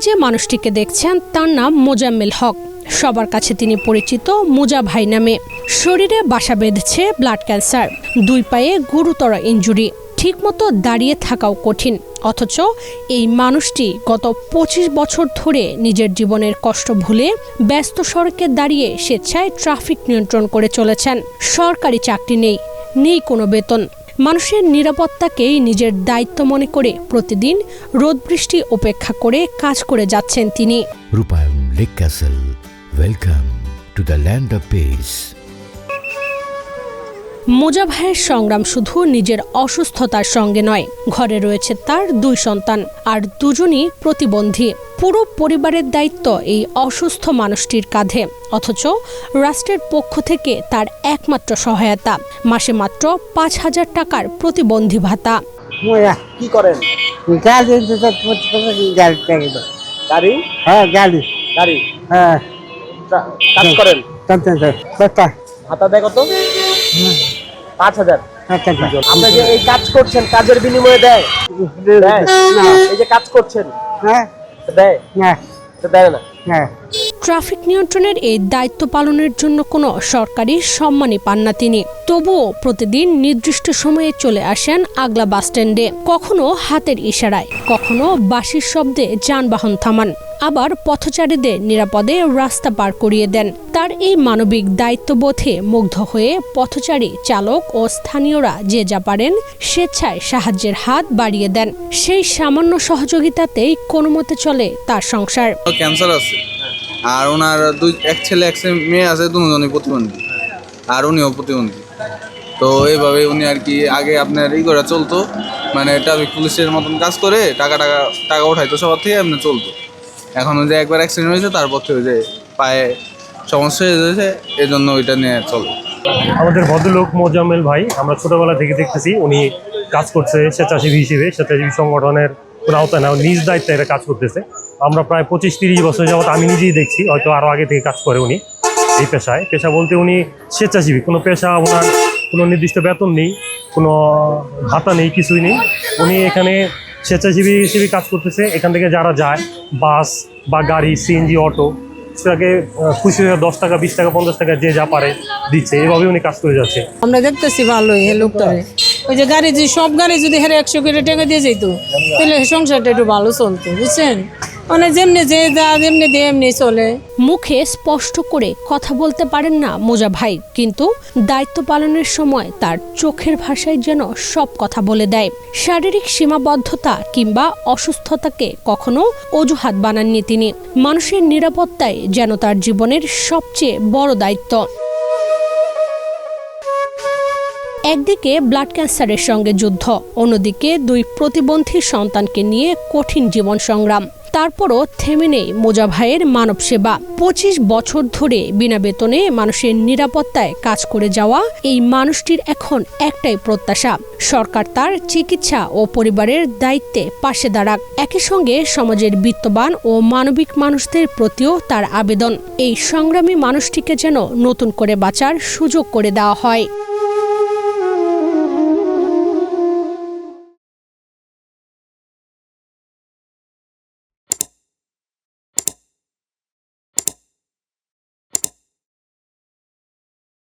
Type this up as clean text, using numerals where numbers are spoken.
যে মানুষটিকে দেখছেন তার নাম মোজাম্মেল হক। সবার কাছে তিনি পরিচিত মোজা ভাই নামে। শরীরে বাসা বেঁধেছে ব্লাড ক্যান্সার, 2 পায়ে গুরুতর ইনজুরি, ঠিকমতো দাঁড়িয়ে থাকাও কঠিন। অথচ এই মানুষটি গত 25 বছর ধরে নিজের জীবনের কষ্ট ভুলে ব্যস্ত সড়কে দাঁড়িয়ে স্বেচ্ছায় ট্রাফিক নিয়ন্ত্রণ করে চলেছেন। সরকারি চাকরি নেই কোনো বেতন। মানুষের নিরাপত্তাকেই নিজের দায়িত্ব মনে করে প্রতিদিন রোদ বৃষ্টি উপেক্ষা করে কাজ করে যাচ্ছেন তিনি। রূপায়ণ lake castle, welcome to the land of piece. মোজা ভাইয়ের সংগ্রাম শুধু নিজের অসুস্থতার সঙ্গে নয়, ঘরে রয়েছে তার 2 সন্তান, আর দুজনই প্রতিবন্ধী। পুরো পরিবারের দায়িত্ব এই অসুস্থ মানুষটির কাঁধে। অথচ রাষ্ট্রের পক্ষ থেকে তার একমাত্র সহায়তা মাসে মাত্র 5,000 টাকার প্রতিবন্ধী ভাতা। কি করেন? গাড়ি? হ্যাঁ, গাড়ি। হ্যাঁ, কাজ করেন? ভাতা দেয় কত? 5,000। আপনি যে এই কাজ করছেন, কাজের বিনিময়ে দেয়? এই যে কাজ করছেন, হ্যাঁ, দেয় না? ট্রাফিক নিয়ন্ত্রণের এই দায়িত্ব পালনের জন্য কোনো সরকারি সম্মানই পান না তিনি। তবুও প্রতিদিন নির্দিষ্ট সময়ে চলে আসেন আগলা বাসস্ট্যান্ডে, কখনো হাতের ইশারায়, কখনো বাঁশির শব্দে যানবাহন থামান, আবার পথচারীদের নিরাপদে রাস্তা পার করিয়ে দেন। তার এই মানবিক দায়িত্ববোধে মুগ্ধ হয়ে পথচারী, চালক ও স্থানীয়রা যে যা পারেন স্বেচ্ছায় সাহায্যের হাত বাড়িয়ে দেন। সেই সামান্য সহযোগিতাতেই কোনো মতে চলে তার সংসার। ক্যান্সার আছে, আর ওনার এক ছেলে এক মেয়ে আছে, দুজনই প্রতিবন্ধী, আর উনিও প্রতিবন্ধী। তো এইভাবে উনি আর কি আগে আপনার করে চলতো, মানে ট্রাফিক পুলিশের মতন কাজ করে টাকা উঠাইতো সবার থেকে, এমনি চলতো। এখন যে একবার অ্যাক্সিডেন্ট হয়েছে, তারপর থেকে যে পায়ে সমস্যা হয়েছে, এই জন্য ওইটা নিয়ে চলে। আমাদের ভদ্রলোক মোজাম্মেল ভাই, আমরা ছোটবেলা থেকে দেখতেছি উনি কাজ করছে স্বেচ্ছাসেবী হিসেবে, স্বেচ্ছাসেবী সংগঠনের কোনো আওতায় না, নিজ দায়িত্বে এটা কাজ করতেছে। আমরা প্রায় 25-30 বছর যাবত আমি নিজেই দেখছি, হয়তো আরও আগে থেকে কাজ করে উনি এই পেশা বলতে উনি স্বেচ্ছাসেবী। কোনো পেশা, ওনার কোনো নির্দিষ্ট বেতন নেই, কোনো ভাতা নেই, কিছুই নেই। উনি এখানে স্বেচ্ছাসেবী হিসেবে কাজ করতেছে। এখান থেকে যারা যায়, বাস বা গাড়ি, সিএনজি, অটো, সেটাকে খুশি হয়ে 10 টাকা, 20 টাকা, 50 টাকা যে যা পারে দিচ্ছে। এইভাবে উনি কাজ করে যাচ্ছে। আমরা দেখতেছি ভালোই এই লোকটারে। ওই যে গাড়ি, যে সব গাড়ি যদি হেরে 100 করে টাকা দিয়ে যেত, তাহলে সংসারটা একটু ভালো চলতো, বুঝছেন? মানে যেমনি যে যেমনি দিয়ে এমনি চলে। মুখে স্পষ্ট করে কথা বলতে পারেন না মোজা ভাই, কিন্তু দায়িত্ব পালনের সময় তার চোখের ভাষায় যেন সব কথা বলে দেয়। শারীরিক সীমাবদ্ধতা কিংবা অসুস্থতাকে কখনো অজুহাত বানাননি তিনি। মানুষের নিরাপত্তায় যেন তার জীবনের সবচেয়ে বড় দায়িত্ব। একদিকে ব্লাড ক্যান্সারের সঙ্গে যুদ্ধ, অন্যদিকে 2 প্রতিবন্ধী সন্তানকে নিয়ে কঠিন জীবন সংগ্রাম। তারপরও থেমে নেই মোজা ভাইয়ের মানব সেবা। 25 বছর ধরে বিনা বেতনে মানুষের নিরাপত্তায় কাজ করে যাওয়া এই মানুষটির এখন একটাই প্রত্যাশা, সরকার তার চিকিৎসা ও পরিবারের দায়িত্বে পাশে দাঁড়াক। একই সঙ্গে সমাজের বিত্তবান ও মানবিক মানুষদের প্রতিও তার আবেদন, এই সংগ্রামী মানুষটিকে যেন নতুন করে বাঁচার সুযোগ করে দেওয়া হয়।